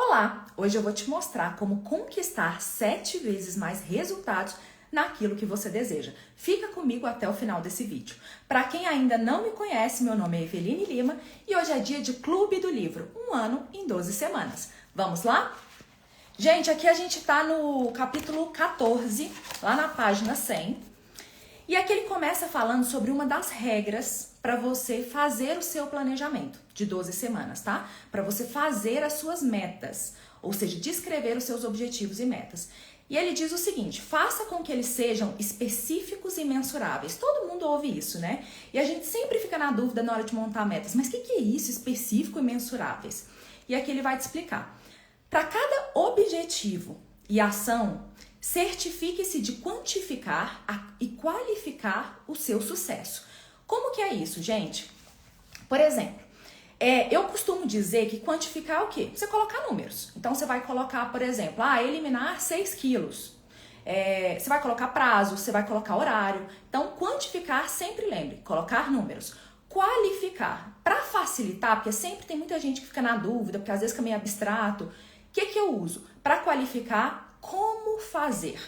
Olá! Hoje eu vou te mostrar como conquistar 7 vezes mais resultados naquilo que você deseja. Fica comigo até o final desse vídeo. Para quem ainda não me conhece, meu nome é Eveline Lima e hoje é dia de Clube do Livro, 1 ano em 12 semanas. Vamos lá? Gente, aqui a gente tá no capítulo 14, lá na página 100. E aqui ele começa falando sobre uma das regras para você fazer o seu planejamento de 12 semanas, tá? Para você fazer as suas metas, ou seja, descrever os seus objetivos e metas. E ele diz o seguinte: faça com que eles sejam específicos e mensuráveis. Todo mundo ouve isso, né? E a gente sempre fica na dúvida na hora de montar metas. Mas o que é isso, específico e mensuráveis? E aqui ele vai te explicar. Para cada objetivo e ação, certifique-se de quantificar e qualificar o seu sucesso. Como que é isso, gente? Por exemplo, eu costumo dizer que quantificar é o quê? Você colocar números. Então, você vai colocar, por exemplo, eliminar 6 quilos. Você vai colocar prazo, você vai colocar horário. Então, quantificar, sempre lembre, colocar números. Qualificar, para facilitar, porque sempre tem muita gente que fica na dúvida, porque às vezes fica meio abstrato. O que eu uso? Para qualificar, como fazer?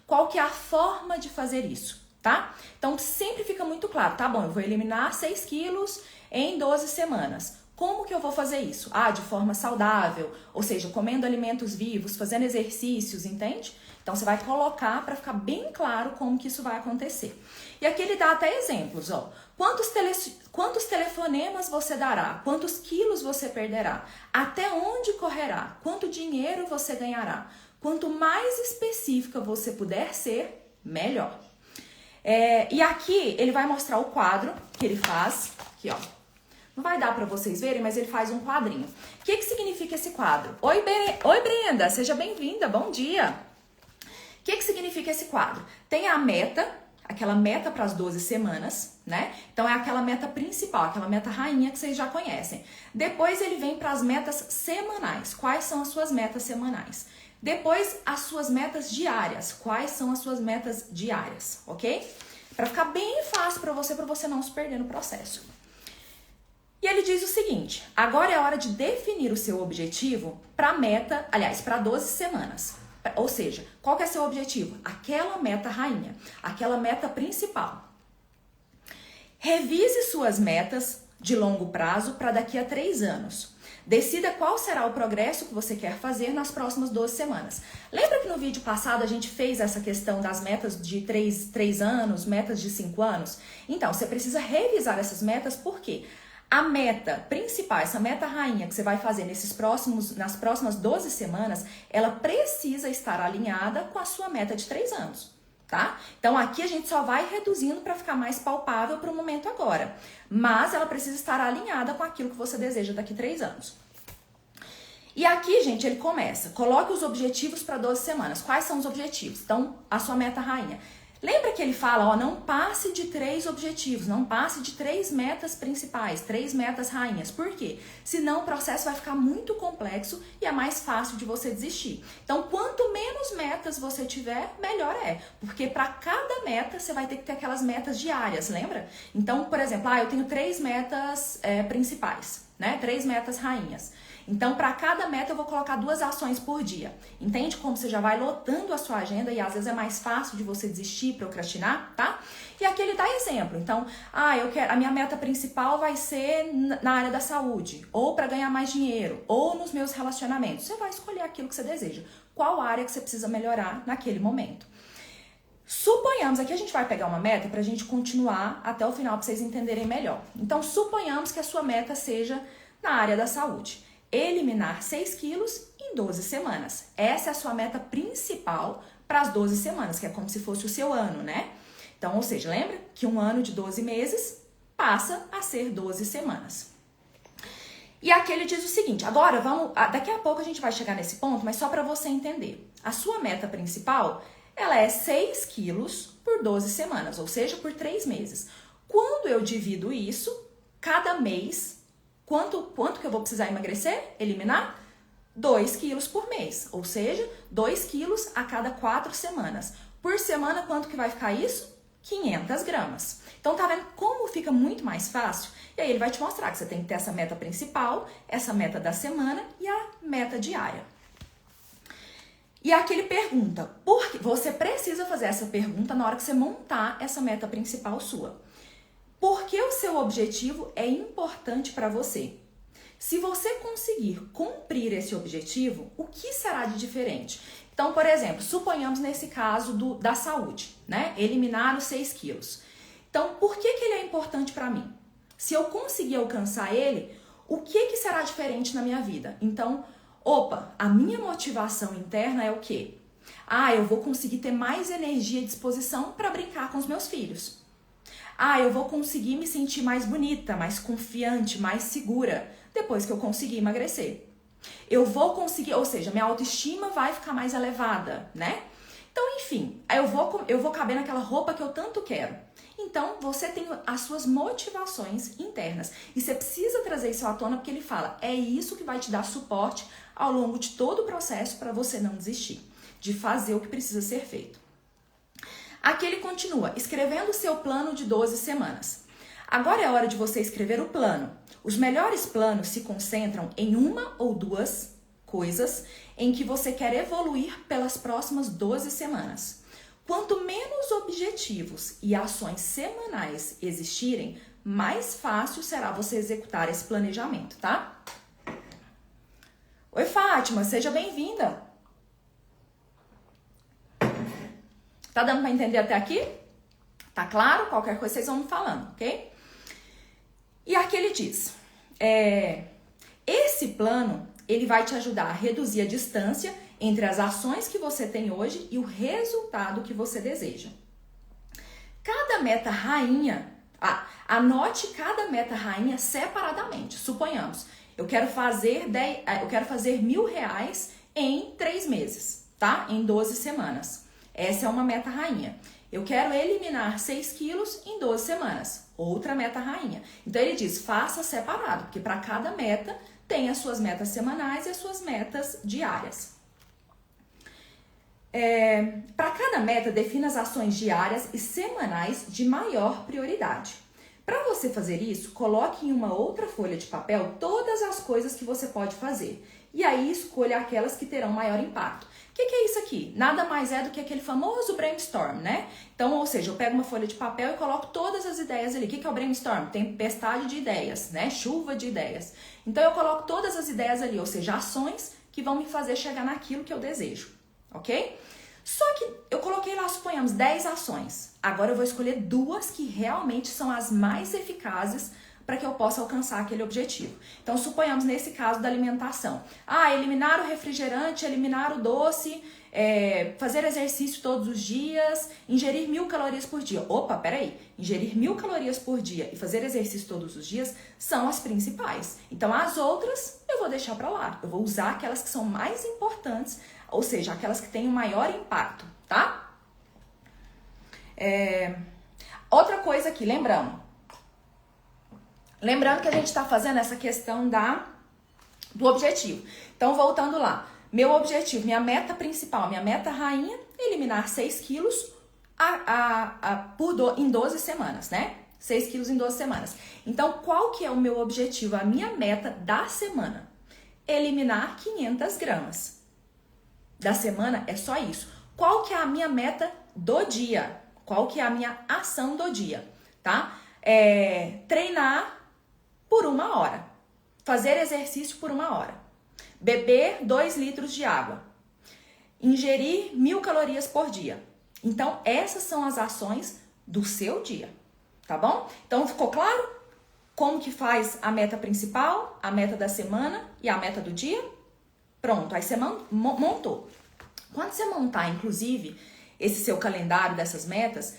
Qual que é a forma de fazer isso, tá? Então, sempre fica muito claro, tá bom, eu vou eliminar 6 quilos em 12 semanas. Como que eu vou fazer isso? De forma saudável, ou seja, comendo alimentos vivos, fazendo exercícios, entende? Então, você vai colocar para ficar bem claro como que isso vai acontecer. E aqui ele dá até exemplos, ó. Quantos telefonemas você dará? Quantos quilos você perderá? Até onde correrá? Quanto dinheiro você ganhará? Quanto mais específica você puder ser, melhor. E aqui ele vai mostrar o quadro que ele faz. Aqui, ó. Não vai dar para vocês verem, mas ele faz um quadrinho. O que significa esse quadro? Oi, Brenda, seja bem-vinda, bom dia. O que significa esse quadro? Tem a meta, aquela meta para as 12 semanas, né? Então é aquela meta principal, aquela meta rainha que vocês já conhecem. Depois ele vem para as metas semanais. Quais são as suas metas semanais? Depois, as suas metas diárias. Quais são as suas metas diárias, ok? Para ficar bem fácil para você não se perder no processo. E ele diz o seguinte: agora é hora de definir o seu objetivo para meta, aliás, para 12 semanas. Ou seja, qual que é seu objetivo? Aquela meta rainha, aquela meta principal. Revise suas metas de longo prazo para daqui a 3 anos. Decida qual será o progresso que você quer fazer nas próximas 12 semanas. Lembra que no vídeo passado a gente fez essa questão das metas de 3 anos, metas de 5 anos? Então, você precisa revisar essas metas, porque a meta principal, essa meta rainha que você vai fazer nas próximas 12 semanas, ela precisa estar alinhada com a sua meta de 3 anos. Tá? Então aqui a gente só vai reduzindo para ficar mais palpável para o momento agora. Mas ela precisa estar alinhada com aquilo que você deseja daqui a 3 anos. E aqui, gente, ele começa. Coloque os objetivos para 12 semanas. Quais são os objetivos? Então, a sua meta rainha. Lembra que ele fala, não passe de 3 objetivos, não passe de 3 metas principais, 3 metas rainhas. Por quê? Senão o processo vai ficar muito complexo e é mais fácil de você desistir. Então, quanto menos metas você tiver, melhor é. Porque para cada meta, você vai ter que ter aquelas metas diárias, lembra? Então, por exemplo, eu tenho 3 metas principais, né? 3 metas rainhas. Então, para cada meta, eu vou colocar 2 ações por dia. Entende como você já vai lotando a sua agenda e às vezes é mais fácil de você desistir, procrastinar, tá? E aqui ele dá exemplo. Então, a minha meta principal vai ser na área da saúde, ou para ganhar mais dinheiro, ou nos meus relacionamentos. Você vai escolher aquilo que você deseja. Qual área que você precisa melhorar naquele momento. Suponhamos, aqui a gente vai pegar uma meta para a gente continuar até o final para vocês entenderem melhor. Então, suponhamos que a sua meta seja na área da saúde. Eliminar 6 quilos em 12 semanas. Essa é a sua meta principal para as 12 semanas, que é como se fosse o seu ano, né? Então, ou seja, lembra que um ano de 12 meses passa a ser 12 semanas. E aqui ele diz o seguinte, agora daqui a pouco a gente vai chegar nesse ponto, mas só para você entender. A sua meta principal, ela é 6 quilos por 12 semanas, ou seja, por 3 meses. Quando eu divido isso, cada mês, quanto que eu vou precisar emagrecer? Eliminar? 2 quilos por mês, ou seja, 2 quilos a cada 4 semanas. Por semana, quanto que vai ficar isso? 500 gramas. Então, tá vendo como fica muito mais fácil? E aí ele vai te mostrar que você tem que ter essa meta principal, essa meta da semana e a meta diária. E aqui ele pergunta, por que você precisa fazer essa pergunta na hora que você montar essa meta principal sua? Por que o seu objetivo é importante para você? Se você conseguir cumprir esse objetivo, o que será de diferente? Então, por exemplo, suponhamos nesse caso da saúde, né? Eliminar os 6 quilos. Então, por que ele é importante para mim? Se eu conseguir alcançar ele, o que será diferente na minha vida? Então, a minha motivação interna é o quê? Eu vou conseguir ter mais energia e disposição para brincar com os meus filhos. Eu vou conseguir me sentir mais bonita, mais confiante, mais segura depois que eu conseguir emagrecer. Eu vou conseguir, ou seja, minha autoestima vai ficar mais elevada, né? Então, enfim, eu vou caber naquela roupa que eu tanto quero. Então, você tem as suas motivações internas. E você precisa trazer isso à tona porque ele fala, é isso que vai te dar suporte ao longo de todo o processo para você não desistir, de fazer o que precisa ser feito. Aqui ele continua, escrevendo o seu plano de 12 semanas. Agora é a hora de você escrever o plano. Os melhores planos se concentram em uma ou duas coisas em que você quer evoluir pelas próximas 12 semanas. Quanto menos objetivos e ações semanais existirem, mais fácil será você executar esse planejamento, tá? Oi, Fátima, seja bem-vinda. Tá dando para entender até aqui? Tá claro? Qualquer coisa vocês vão me falando, ok? E aqui ele diz, esse plano, ele vai te ajudar a reduzir a distância entre as ações que você tem hoje e o resultado que você deseja. Cada meta rainha, anote cada meta rainha separadamente. Suponhamos, eu quero fazer R$1.000 em 3 meses, tá? Em 12 semanas. Essa é uma meta rainha. Eu quero eliminar 6 quilos em 12 semanas. Outra meta rainha. Então ele diz, faça separado, porque para cada meta tem as suas metas semanais e as suas metas diárias. Para cada meta, defina as ações diárias e semanais de maior prioridade. Para você fazer isso, coloque em uma outra folha de papel todas as coisas que você pode fazer. E aí escolha aquelas que terão maior impacto. O que é isso aqui? Nada mais é do que aquele famoso brainstorm, né? Então, ou seja, eu pego uma folha de papel e coloco todas as ideias ali. O que é o brainstorm? Tempestade de ideias, né? Chuva de ideias. Então, eu coloco todas as ideias ali, ou seja, ações que vão me fazer chegar naquilo que eu desejo, ok? Só que eu coloquei lá, suponhamos, 10 ações. Agora eu vou escolher 2 que realmente são as mais eficazes para que eu possa alcançar aquele objetivo. Então, suponhamos nesse caso da alimentação. Eliminar o refrigerante, eliminar o doce, fazer exercício todos os dias, ingerir 1.000 calorias por dia. Peraí, ingerir 1.000 calorias por dia e fazer exercício todos os dias são as principais. Então, as outras eu vou deixar para lá. Eu vou usar aquelas que são mais importantes, ou seja, aquelas que têm o maior impacto, tá? Outra coisa aqui, lembrando que a gente está fazendo essa questão do objetivo. Então, voltando lá. Meu objetivo, minha meta principal, minha meta rainha, eliminar 6 quilos em 12 semanas, né? 6 quilos em 12 semanas. Então, qual que é o meu objetivo, a minha meta da semana? Eliminar 500 gramas. Da semana é só isso. Qual que é a minha meta do dia? Qual que é a minha ação do dia, tá? Treinar por 1 hora. Fazer exercício por 1 hora. Beber 2 litros de água. Ingerir 1.000 calorias por dia. Então, essas são as ações do seu dia, tá bom? Então, ficou claro como que faz a meta principal, a meta da semana e a meta do dia? Pronto, aí você montou. Quando você montar, inclusive, esse seu calendário dessas metas,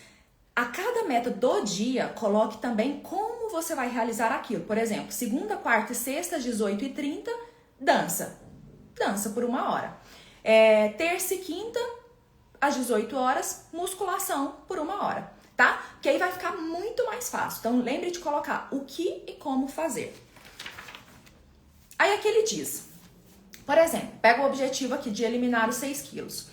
a cada meta do dia, coloque também como você vai realizar aquilo. Por exemplo, segunda, quarta e sexta, às 18h30, dança. Dança por 1 hora. Terça e quinta, às 18 horas, musculação por 1 hora, tá? Porque aí vai ficar muito mais fácil. Então, lembre de colocar o que e como fazer. Aí aqui ele diz, por exemplo, pega o objetivo aqui de eliminar os 6 quilos.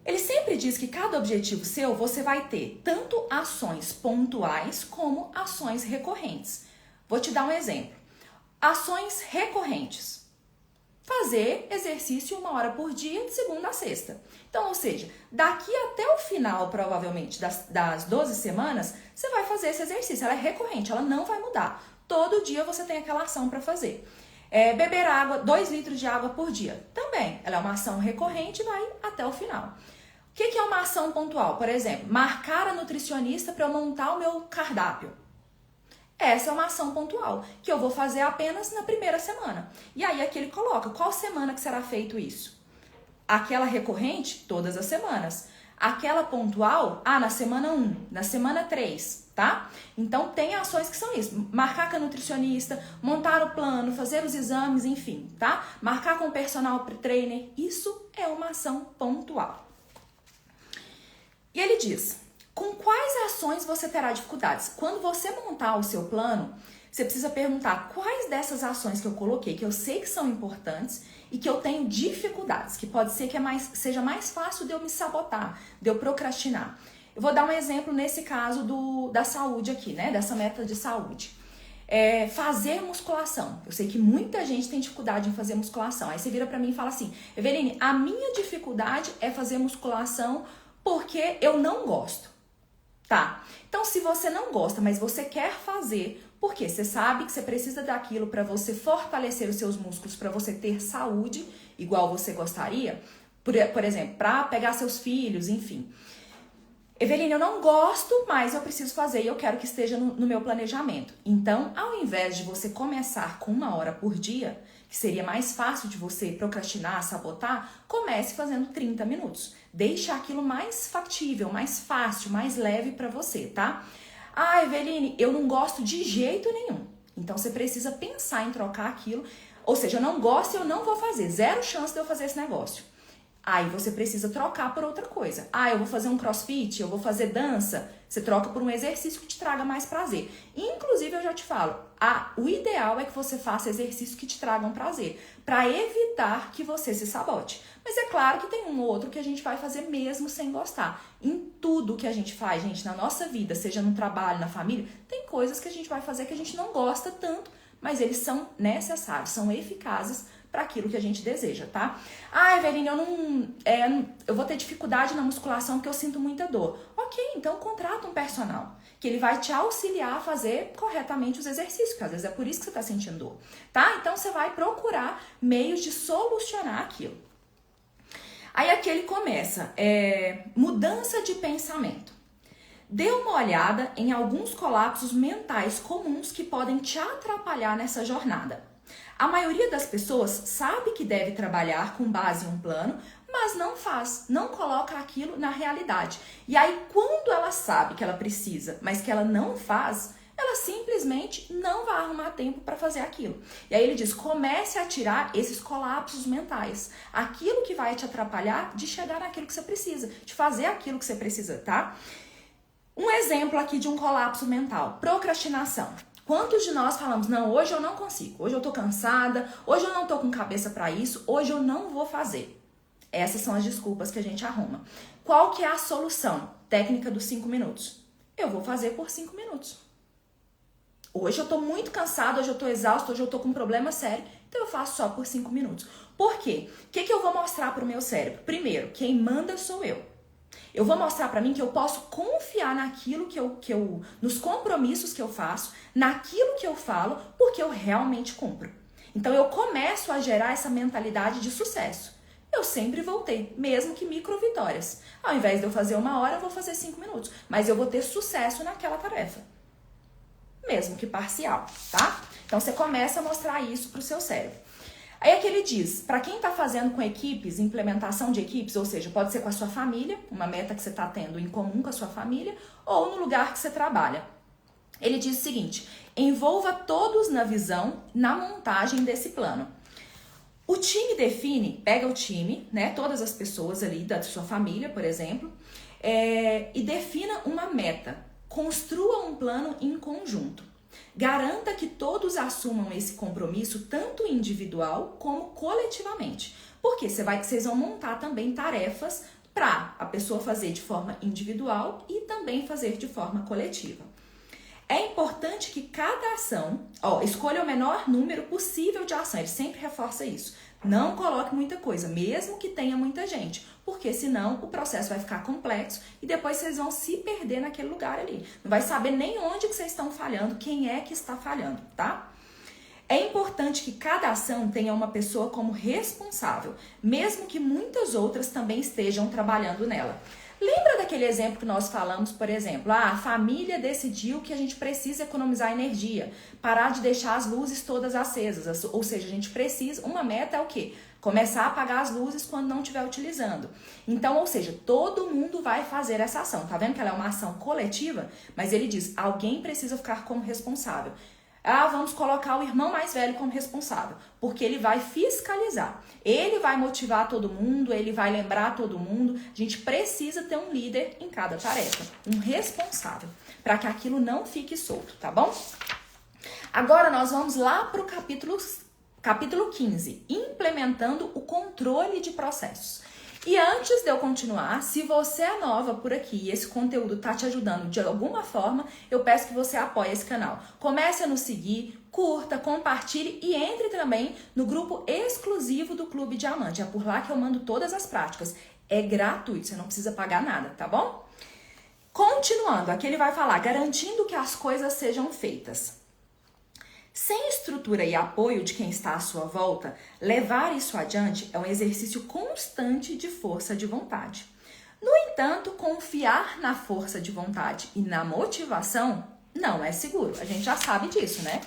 Ele sempre diz que cada objetivo seu, você vai ter tanto ações pontuais como ações recorrentes. Vou te dar um exemplo. Ações recorrentes. Fazer exercício 1 hora por dia, de segunda a sexta. Então, ou seja, daqui até o final, provavelmente, das 12 semanas, você vai fazer esse exercício. Ela é recorrente, ela não vai mudar. Todo dia você tem aquela ação para fazer. Beber água, 2 litros de água por dia. Também, ela é uma ação recorrente e vai até o final. O que é uma ação pontual? Por exemplo, marcar a nutricionista para eu montar o meu cardápio. Essa é uma ação pontual, que eu vou fazer apenas na primeira semana. E aí aqui ele coloca, qual semana que será feito isso? Aquela recorrente, todas as semanas. Aquela pontual, na semana 1, na semana 3, tá? Então tem ações que são isso, marcar com a nutricionista, montar o plano, fazer os exames, enfim, tá? Marcar com o personal trainer, isso é uma ação pontual. E ele diz, com quais ações você terá dificuldades? Quando você montar o seu plano, você precisa perguntar quais dessas ações que eu coloquei, que eu sei que são importantes e que eu tenho dificuldades, que pode ser que seja mais fácil de eu me sabotar, de eu procrastinar. Eu vou dar um exemplo nesse caso da saúde aqui, né? Dessa meta de saúde. Fazer musculação. Eu sei que muita gente tem dificuldade em fazer musculação. Aí você vira pra mim e fala assim, Eveline, a minha dificuldade é fazer musculação porque eu não gosto. Tá, então se você não gosta, mas você quer fazer, porque você sabe que você precisa daquilo para você fortalecer os seus músculos, para você ter saúde, igual você gostaria, por exemplo, para pegar seus filhos, enfim. Eveline, eu não gosto, mas eu preciso fazer e eu quero que esteja no meu planejamento. Então, ao invés de você começar com 1 hora por dia, que seria mais fácil de você procrastinar, sabotar, comece fazendo 30 minutos. Deixe aquilo mais factível, mais fácil, mais leve para você, tá? Eveline, eu não gosto de jeito nenhum. Então, você precisa pensar em trocar aquilo. Ou seja, eu não gosto e eu não vou fazer. 0 chance de eu fazer esse negócio. Aí você precisa trocar por outra coisa. Eu vou fazer um crossfit, eu vou fazer dança. Você troca por um exercício que te traga mais prazer. Inclusive, eu já te falo, o ideal é que você faça exercícios que te tragam prazer, para evitar que você se sabote. Mas é claro que tem um ou outro que a gente vai fazer mesmo sem gostar. Em tudo que a gente faz, gente, na nossa vida, seja no trabalho, na família, tem coisas que a gente vai fazer que a gente não gosta tanto, mas eles são necessários, são eficazes para aquilo que a gente deseja, tá? Eveline, eu vou ter dificuldade na musculação porque eu sinto muita dor. Ok, então contrata um personal, que ele vai te auxiliar a fazer corretamente os exercícios, que às vezes é por isso que você está sentindo dor, tá? Então você vai procurar meios de solucionar aquilo. Aí aqui ele começa, mudança de pensamento. Dê uma olhada em alguns colapsos mentais comuns que podem te atrapalhar nessa jornada. A maioria das pessoas sabe que deve trabalhar com base em um plano, mas não faz, não coloca aquilo na realidade. E aí, quando ela sabe que ela precisa, mas que ela não faz, ela simplesmente não vai arrumar tempo para fazer aquilo. E aí ele diz, comece a tirar esses colapsos mentais. Aquilo que vai te atrapalhar de chegar naquilo que você precisa, de fazer aquilo que você precisa, tá? Um exemplo aqui de um colapso mental, procrastinação. Quantos de nós falamos, não, hoje eu não consigo, hoje eu tô cansada, hoje eu não tô com cabeça para isso, hoje eu não vou fazer. Essas são as desculpas que a gente arruma. Qual que é a solução? Técnica dos 5 minutos. Eu vou fazer por 5 minutos. Hoje eu tô muito cansada, hoje eu tô exausta, hoje eu tô com um problema sério, então eu faço só por 5 minutos. Por quê? O que eu vou mostrar pro meu cérebro? Primeiro, quem manda sou eu. Eu vou mostrar pra mim que eu posso confiar naquilo nos compromissos que eu faço, naquilo que eu falo, porque eu realmente cumpro. Então eu começo a gerar essa mentalidade de sucesso. Eu sempre vou ter, mesmo que micro vitórias. Ao invés de eu fazer 1 hora, eu vou fazer 5 minutos. Mas eu vou ter sucesso naquela tarefa. Mesmo que parcial, tá? Então você começa a mostrar isso pro seu cérebro. Aí é que ele diz, para quem está fazendo com equipes, implementação de equipes, ou seja, pode ser com a sua família, uma meta que você está tendo em comum com a sua família, ou no lugar que você trabalha. Ele diz o seguinte, envolva todos na visão, na montagem desse plano. O time define, pega o time, né, todas as pessoas ali da sua família, por exemplo, e defina uma meta. Construa um plano em conjunto. Garanta que todos assumam esse compromisso, tanto individual como coletivamente. Porque vocês vão montar também tarefas para a pessoa fazer de forma individual e também fazer de forma coletiva. É importante que cada ação, escolha o menor número possível de ação. Ele sempre reforça isso. Não coloque muita coisa, mesmo que tenha muita gente, porque senão o processo vai ficar complexo e depois vocês vão se perder naquele lugar ali. Não vai saber nem onde que vocês estão falhando, quem é que está falhando, tá? É importante que cada ação tenha uma pessoa como responsável, mesmo que muitas outras também estejam trabalhando nela. Lembra daquele exemplo que nós falamos, por exemplo, a família decidiu que a gente precisa economizar energia, parar de deixar as luzes todas acesas, ou seja, a gente precisa, uma meta é o quê? Começar a apagar as luzes quando não estiver utilizando. Então, ou seja, todo mundo vai fazer essa ação. Tá vendo que ela é uma ação coletiva? Mas ele diz, alguém precisa ficar como responsável. Vamos colocar o irmão mais velho como responsável, porque ele vai fiscalizar, ele vai motivar todo mundo, ele vai lembrar todo mundo. A gente precisa ter um líder em cada tarefa, um responsável, para que aquilo não fique solto, tá bom? Agora nós vamos lá para o capítulo 15, implementando o controle de processos. E antes de eu continuar, se você é nova por aqui e esse conteúdo tá te ajudando de alguma forma, eu peço que você apoie esse canal. Comece a nos seguir, curta, compartilhe e entre também no grupo exclusivo do Clube Diamante. É por lá que eu mando todas as práticas. É gratuito, você não precisa pagar nada, tá bom? Continuando, aqui ele vai falar, garantindo que as coisas sejam feitas. Sem estrutura e apoio de quem está à sua volta, levar isso adiante é um exercício constante de força de vontade. No entanto, confiar na força de vontade e na motivação não é seguro. A gente já sabe disso, né?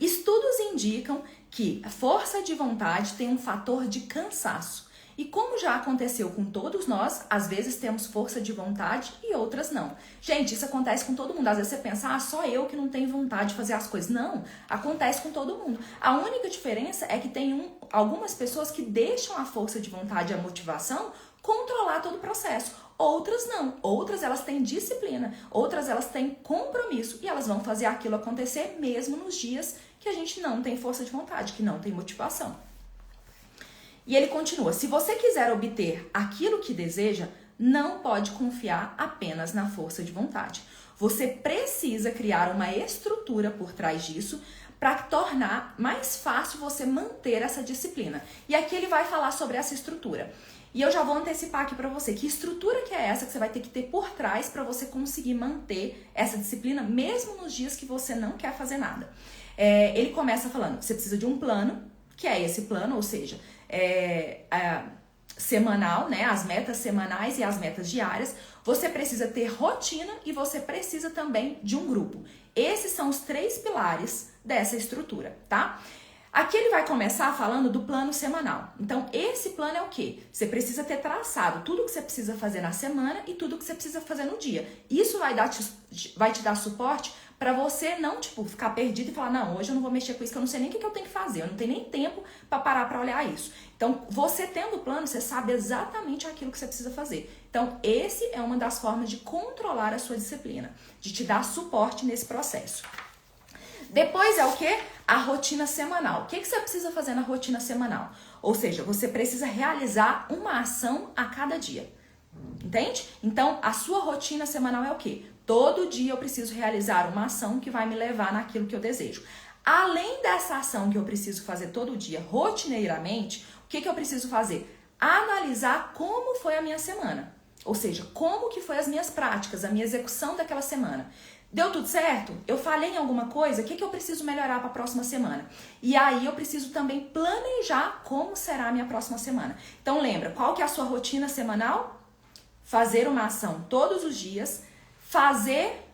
Estudos indicam que a força de vontade tem um fator de cansaço. E como já aconteceu com todos nós, às vezes temos força de vontade e outras não. Gente, isso acontece com todo mundo. Às vezes você pensa, só eu que não tenho vontade de fazer as coisas. Não, acontece com todo mundo. A única diferença é que tem algumas pessoas que deixam a força de vontade e a motivação controlar todo o processo. Outras não. Outras elas têm disciplina, outras elas têm compromisso e elas vão fazer aquilo acontecer mesmo nos dias que a gente não tem força de vontade, que não tem motivação. E ele continua, se você quiser obter aquilo que deseja, não pode confiar apenas na força de vontade. Você precisa criar uma estrutura por trás disso para tornar mais fácil você manter essa disciplina. E aqui ele vai falar sobre essa estrutura. E eu já vou antecipar aqui para você, que estrutura que é essa que você vai ter que ter por trás para você conseguir manter essa disciplina, mesmo nos dias que você não quer fazer nada. Ele começa falando, você precisa de um plano, que é esse plano, ou seja, semanal, né? As metas semanais e as metas diárias. Você precisa ter rotina e você precisa também de um grupo. Esses são os 3 pilares dessa estrutura, tá? Aqui ele vai começar falando do plano semanal. Então, esse plano é o quê? Você precisa ter traçado tudo que você precisa fazer na semana e tudo que você precisa fazer no dia. Isso vai te dar suporte para você não, ficar perdido e falar, não, hoje eu não vou mexer com isso, que eu não sei nem o que eu tenho que fazer, eu não tenho nem tempo para parar para olhar isso. Então, você tendo o plano, você sabe exatamente aquilo que você precisa fazer. Então, esse é uma das formas de controlar a sua disciplina, de te dar suporte nesse processo. Depois é o quê? A rotina semanal. O que você precisa fazer na rotina semanal? Ou seja, você precisa realizar uma ação a cada dia. Entende? Então, a sua rotina semanal é o quê? Todo dia eu preciso realizar uma ação que vai me levar naquilo que eu desejo. Além dessa ação que eu preciso fazer todo dia, rotineiramente, o que eu preciso fazer? Analisar como foi a minha semana. Ou seja, como que foi as minhas práticas, a minha execução daquela semana. Deu tudo certo? Eu falhei em alguma coisa? O que eu preciso melhorar para a próxima semana? E aí eu preciso também planejar como será a minha próxima semana. Então lembra, qual que é a sua rotina semanal? Fazer uma ação todos os dias, fazer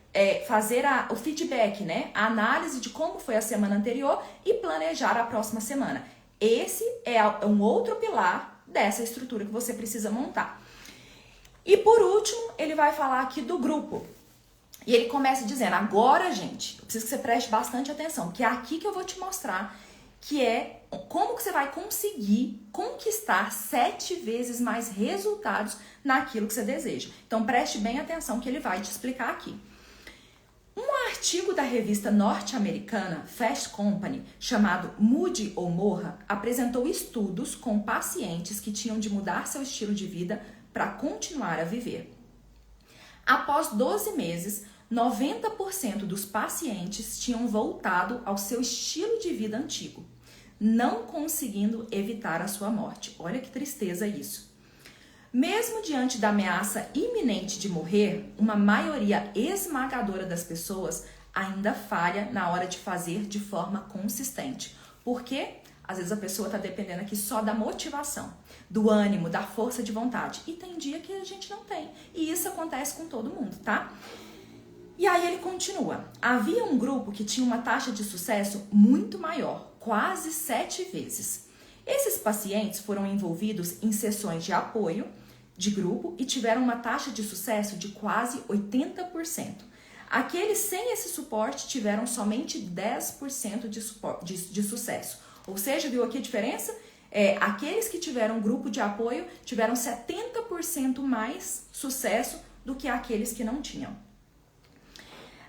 o feedback, né? A análise de como foi a semana anterior e planejar a próxima semana. Esse é um outro pilar dessa estrutura que você precisa montar. E por último, ele vai falar aqui do grupo. E ele começa dizendo, agora, gente, eu preciso que você preste bastante atenção, que é aqui que eu vou te mostrar que é como que você vai conseguir conquistar 7 vezes mais resultados naquilo que você deseja. Então, preste bem atenção que ele vai te explicar aqui. Um artigo da revista norte-americana Fast Company, chamado Mude ou Morra, apresentou estudos com pacientes que tinham de mudar seu estilo de vida para continuar a viver. Após 12 meses, 90% dos pacientes tinham voltado ao seu estilo de vida antigo, não conseguindo evitar a sua morte. Olha que tristeza isso. Mesmo diante da ameaça iminente de morrer, uma maioria esmagadora das pessoas ainda falha na hora de fazer de forma consistente. Por quê? Às vezes a pessoa está dependendo aqui só da motivação, do ânimo, da força de vontade. E tem dia que a gente não tem. E isso acontece com todo mundo, tá? E aí ele continua. Havia um grupo que tinha uma taxa de sucesso muito maior, quase 7 vezes. Esses pacientes foram envolvidos em sessões de apoio de grupo e tiveram uma taxa de sucesso de quase 80%. Aqueles sem esse suporte tiveram somente 10% de sucesso. Ou seja, viu aqui a diferença? Aqueles que tiveram grupo de apoio tiveram 70% mais sucesso do que aqueles que não tinham.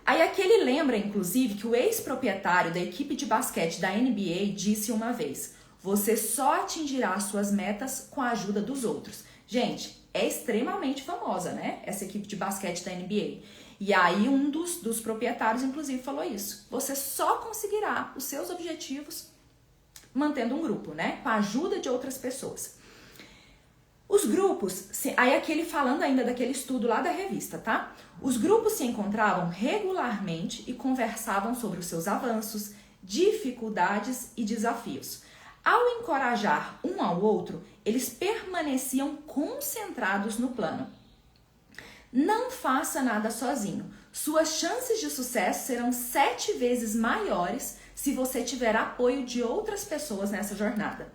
Aí aqui ele lembra, inclusive, que o ex-proprietário da equipe de basquete da NBA disse uma vez: você só atingirá suas metas com a ajuda dos outros. Gente, é extremamente famosa, né? Essa equipe de basquete da NBA. E aí um dos proprietários, inclusive, falou isso. Você só conseguirá os seus objetivos mantendo um grupo, né? Com a ajuda de outras pessoas. Os grupos, aí aqui ele falando ainda daquele estudo lá da revista, tá? Os grupos se encontravam regularmente e conversavam sobre os seus avanços, dificuldades e desafios. Ao encorajar um ao outro, eles permaneciam concentrados no plano. Não faça nada sozinho. Suas chances de sucesso serão 7 vezes maiores se você tiver apoio de outras pessoas nessa jornada.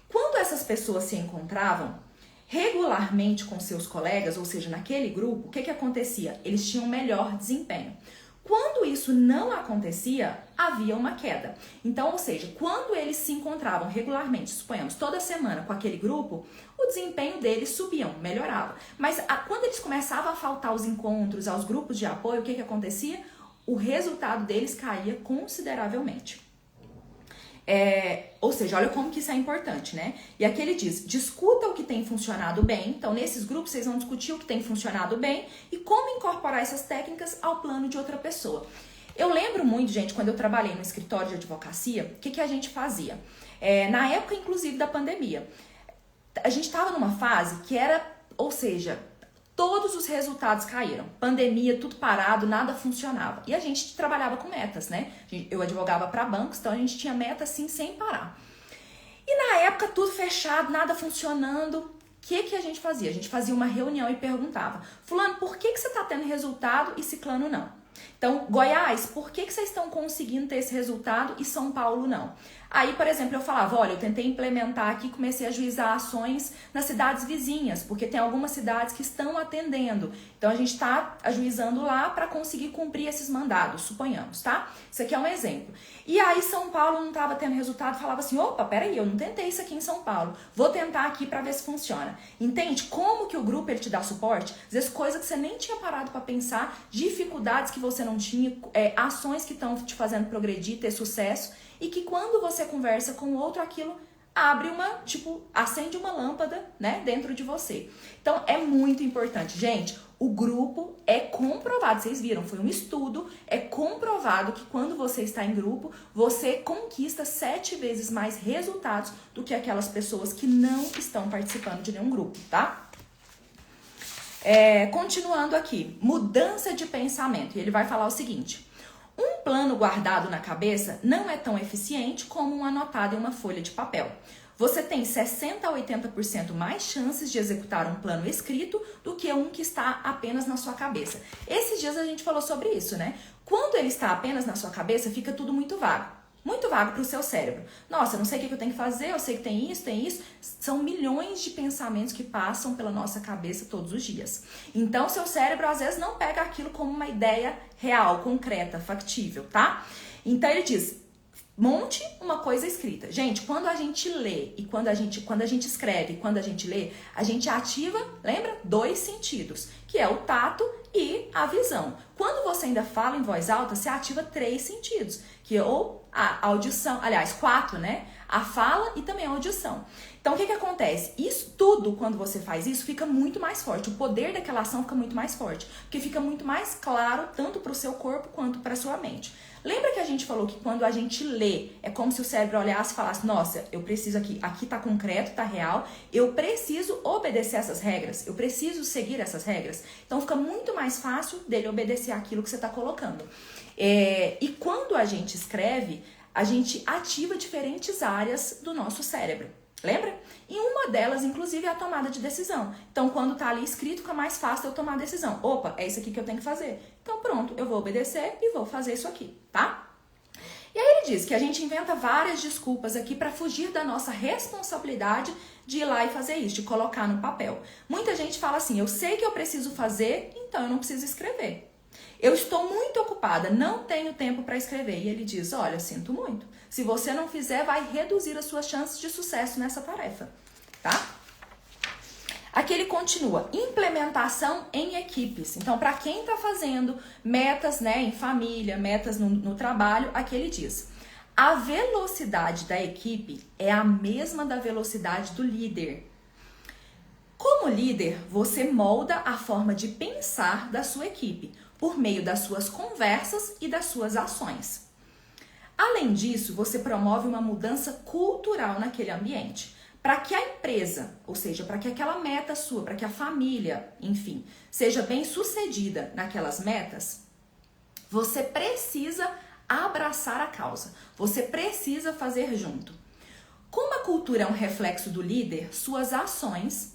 Quando essas pessoas se encontravam regularmente com seus colegas, ou seja, naquele grupo, o que acontecia? Eles tinham melhor desempenho. Quando isso não acontecia, havia uma queda. Então, ou seja, quando eles se encontravam regularmente, suponhamos, toda semana com aquele grupo, o desempenho deles subia, melhorava. Mas quando eles começavam a faltar aos encontros, aos grupos de apoio, o que acontecia? O resultado deles caía consideravelmente. Ou seja, olha como que isso é importante, né? E aqui ele diz, discuta o que tem funcionado bem. Então, nesses grupos, vocês vão discutir o que tem funcionado bem e como incorporar essas técnicas ao plano de outra pessoa. Eu lembro muito, gente, quando eu trabalhei no escritório de advocacia, o que a gente fazia? Na época, inclusive, da pandemia, a gente estava numa fase que era, ou seja, todos os resultados caíram. Pandemia, tudo parado, nada funcionava. E a gente trabalhava com metas, né? Eu advogava para bancos, então a gente tinha meta assim sem parar. E na época, tudo fechado, nada funcionando. O que a gente fazia? A gente fazia uma reunião e perguntava: fulano, por que você está tendo resultado e ciclano não? Então, Goiás, por que vocês estão conseguindo ter esse resultado e São Paulo não? Aí, por exemplo, eu falava, olha, eu tentei implementar aqui, comecei a ajuizar ações nas cidades vizinhas, porque tem algumas cidades que estão atendendo. Então, a gente está ajuizando lá para conseguir cumprir esses mandados, suponhamos, tá? Isso aqui é um exemplo. E aí, São Paulo não estava tendo resultado, falava assim, opa, peraí, eu não tentei isso aqui em São Paulo, vou tentar aqui para ver se funciona. Entende como que o grupo ele te dá suporte? Às vezes, coisa que você nem tinha parado para pensar, dificuldades que você não tinha, ações que estão te fazendo progredir, ter sucesso, e que quando você conversa com o outro, aquilo abre acende uma lâmpada, né, dentro de você. Então, é muito importante. Gente, o grupo é comprovado, vocês viram, foi um estudo, é comprovado que quando você está em grupo, você conquista 7 vezes mais resultados do que aquelas pessoas que não estão participando de nenhum grupo, tá? Continuando aqui, mudança de pensamento. E ele vai falar o seguinte: um plano guardado na cabeça não é tão eficiente como um anotado em uma folha de papel. Você tem 60% a 80% mais chances de executar um plano escrito do que um que está apenas na sua cabeça. Esses dias a gente falou sobre isso, né? Quando ele está apenas na sua cabeça, fica tudo muito vago. Muito vago para o seu cérebro. Nossa, eu não sei o que eu tenho que fazer, eu sei que tem isso. São milhões de pensamentos que passam pela nossa cabeça todos os dias. Então, seu cérebro às vezes não pega aquilo como uma ideia real, concreta, factível, tá? Então, ele diz, monte uma coisa escrita. Gente, quando a gente lê e quando a gente escreve e quando a gente lê, a gente ativa, lembra? 2 sentidos, que é o tato e a visão. Quando você ainda fala em voz alta, você ativa 3 sentidos, que é ou a audição, aliás, 4, né? A fala e também a audição. Então, o que acontece? Isso tudo, quando você faz isso, fica muito mais forte. O poder daquela ação fica muito mais forte, porque fica muito mais claro, tanto para o seu corpo quanto para a sua mente. Lembra que a gente falou que quando a gente lê, é como se o cérebro olhasse e falasse, nossa, eu preciso aqui tá concreto, tá real, eu preciso obedecer essas regras, eu preciso seguir essas regras. Então, fica muito mais fácil dele obedecer aquilo que você está colocando. E quando a gente escreve, a gente ativa diferentes áreas do nosso cérebro. Lembra? E uma delas, inclusive, é a tomada de decisão. Então, quando tá ali escrito, fica mais fácil eu tomar a decisão. Opa, é isso aqui que eu tenho que fazer. Então, pronto, eu vou obedecer e vou fazer isso aqui, tá? E aí ele diz que a gente inventa várias desculpas aqui para fugir da nossa responsabilidade de ir lá e fazer isso, de colocar no papel. Muita gente fala assim, eu sei que eu preciso fazer, então eu não preciso escrever. Eu estou muito ocupada, não tenho tempo para escrever. E ele diz, olha, sinto muito. Se você não fizer, vai reduzir as suas chances de sucesso nessa tarefa, tá? Aqui ele continua, implementação em equipes. Então, para quem está fazendo metas, né, em família, metas no trabalho, aqui ele diz, a velocidade da equipe é a mesma da velocidade do líder. Como líder, você molda a forma de pensar da sua equipe, por meio das suas conversas e das suas ações. Além disso, você promove uma mudança cultural naquele ambiente. Para que a empresa, ou seja, para que aquela meta sua, para que a família, enfim, seja bem sucedida naquelas metas, você precisa abraçar a causa. Você precisa fazer junto. Como a cultura é um reflexo do líder, suas ações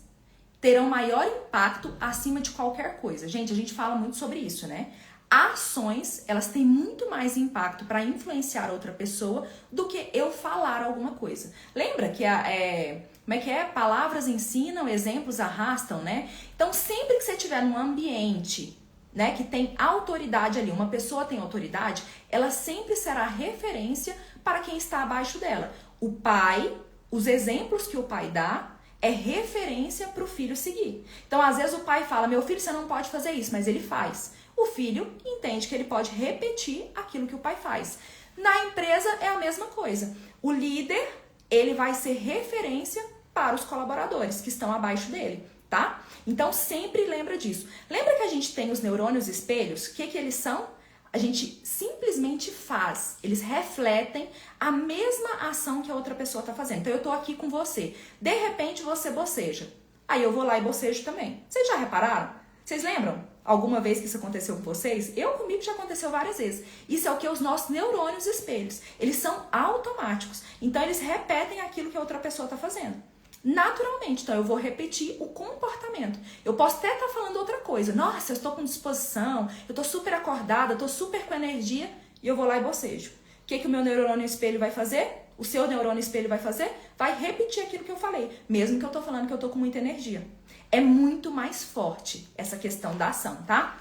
terão maior impacto acima de qualquer coisa. Gente, a gente fala muito sobre isso, né? Ações, elas têm muito mais impacto para influenciar outra pessoa do que eu falar alguma coisa. Lembra que como é que é? Palavras ensinam, exemplos arrastam, né? Então, sempre que você estiver num ambiente, né, que tem autoridade ali, uma pessoa tem autoridade, ela sempre será referência para quem está abaixo dela. O pai, os exemplos que o pai dá, é referência para o filho seguir. Então, às vezes o pai fala, meu filho, você não pode fazer isso, mas ele faz. O filho entende que ele pode repetir aquilo que o pai faz. Na empresa é a mesma coisa. O líder, ele vai ser referência para os colaboradores que estão abaixo dele, tá? Então, sempre lembra disso. Lembra que a gente tem os neurônios espelhos? O que eles são? A gente simplesmente faz, eles refletem a mesma ação que a outra pessoa está fazendo. Então, eu estou aqui com você. De repente, você boceja. Aí eu vou lá e bocejo também. Vocês já repararam? Vocês lembram alguma vez que isso aconteceu com vocês? Comigo já aconteceu várias vezes. Isso é o que? Os nossos neurônios espelhos. Eles são automáticos. Então, eles repetem aquilo que a outra pessoa está fazendo. Naturalmente, então eu vou repetir o comportamento. Eu posso até estar falando outra coisa. Nossa, eu estou com disposição, eu estou super acordada, eu estou super com energia e eu vou lá e bocejo. O que o meu neurônio espelho vai fazer? O seu neurônio espelho vai fazer? Vai repetir aquilo que eu falei, mesmo que eu estou falando que eu estou com muita energia. É muito mais forte essa questão da ação, tá?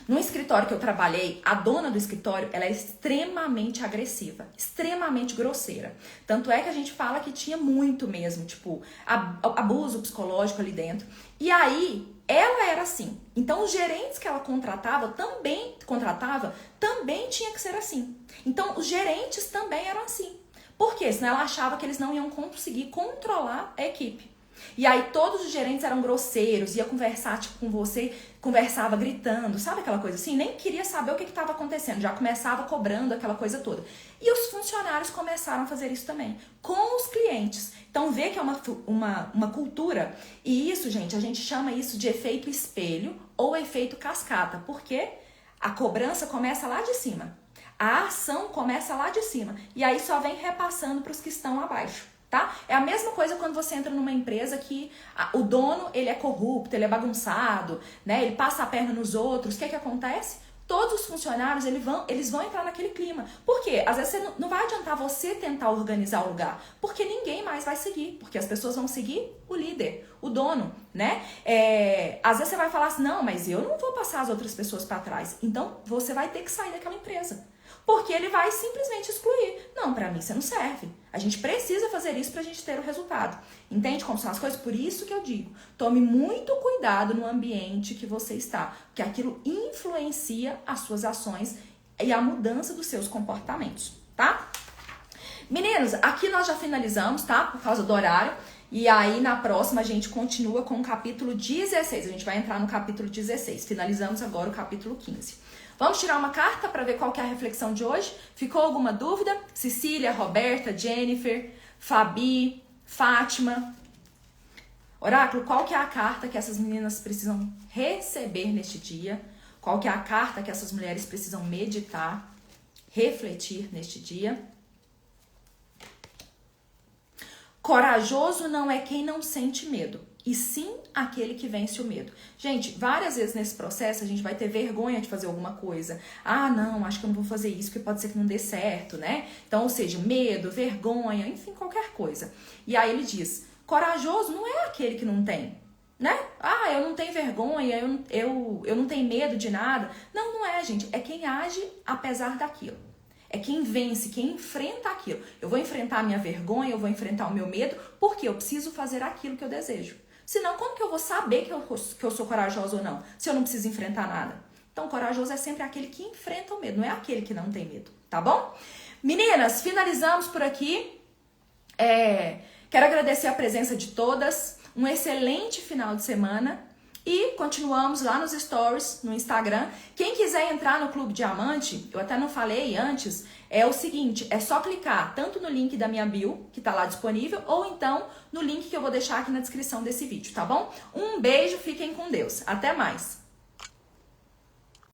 No escritório que eu trabalhei, a dona do escritório, ela é extremamente agressiva, extremamente grosseira. Tanto é que a gente fala que tinha muito mesmo, tipo, abuso psicológico ali dentro. E aí, ela era assim. Então, os gerentes que ela contratava também tinha que ser assim. Então, os gerentes também eram assim. Por quê? Senão ela achava que eles não iam conseguir controlar a equipe. E aí todos os gerentes eram grosseiros, ia conversar tipo com você, conversava gritando, sabe aquela coisa assim? Nem queria saber o que estava acontecendo, já começava cobrando aquela coisa toda. E os funcionários começaram a fazer isso também, com os clientes. Então vê que é uma cultura, e isso, gente, a gente chama isso de efeito espelho ou efeito cascata, porque a cobrança começa lá de cima, a ação começa lá de cima, e aí só vem repassando para os que estão abaixo. Tá? É a mesma coisa quando você entra numa empresa que o dono ele é corrupto, ele é bagunçado, né? Ele passa a perna nos outros. O que acontece? Todos os funcionários eles vão entrar naquele clima. Por quê? Às vezes não vai adiantar você tentar organizar o lugar, porque ninguém mais vai seguir, porque as pessoas vão seguir o líder, o dono, né? Às vezes você vai falar assim, não, mas eu não vou passar as outras pessoas para trás. Então você vai ter que sair daquela empresa. Porque ele vai simplesmente excluir. Não, pra mim você não serve. A gente precisa fazer isso pra gente ter o resultado. Entende como são as coisas? Por isso que eu digo, tome muito cuidado no ambiente que você está, porque aquilo influencia as suas ações e a mudança dos seus comportamentos, tá? Meninos, aqui nós já finalizamos, tá? Por causa do horário. E aí, na próxima, a gente continua com o capítulo 16. A gente vai entrar no capítulo 16. Finalizamos agora o capítulo 15. Vamos tirar uma carta para ver qual que é a reflexão de hoje? Ficou alguma dúvida? Cecília, Roberta, Jennifer, Fabi, Fátima. Oráculo, qual que é a carta que essas meninas precisam receber neste dia? Qual que é a carta que essas mulheres precisam meditar, refletir neste dia? Corajoso não é quem não sente medo, e sim aquele que vence o medo. Gente, várias vezes nesse processo a gente vai ter vergonha de fazer alguma coisa. Ah, não, acho que eu não vou fazer isso porque pode ser que não dê certo, né? Então, ou seja, medo, vergonha, enfim, qualquer coisa. E aí ele diz, corajoso não é aquele que não tem, né? Ah, eu não tenho vergonha, eu não tenho medo de nada. Não, não é, gente. É quem age apesar daquilo. É quem vence, quem enfrenta aquilo. Eu vou enfrentar a minha vergonha, eu vou enfrentar o meu medo, porque eu preciso fazer aquilo que eu desejo. Senão, como que eu vou saber que eu sou corajosa ou não, se eu não preciso enfrentar nada? Então, corajoso é sempre aquele que enfrenta o medo, não é aquele que não tem medo, tá bom? Meninas, finalizamos por aqui. Quero agradecer a presença de todas. Um excelente final de semana. E continuamos lá nos stories, no Instagram. Quem quiser entrar no Clube Diamante, eu até não falei antes, é o seguinte, é só clicar tanto no link da minha bio, que tá lá disponível, ou então no link que eu vou deixar aqui na descrição desse vídeo, tá bom? Um beijo, fiquem com Deus. Até mais!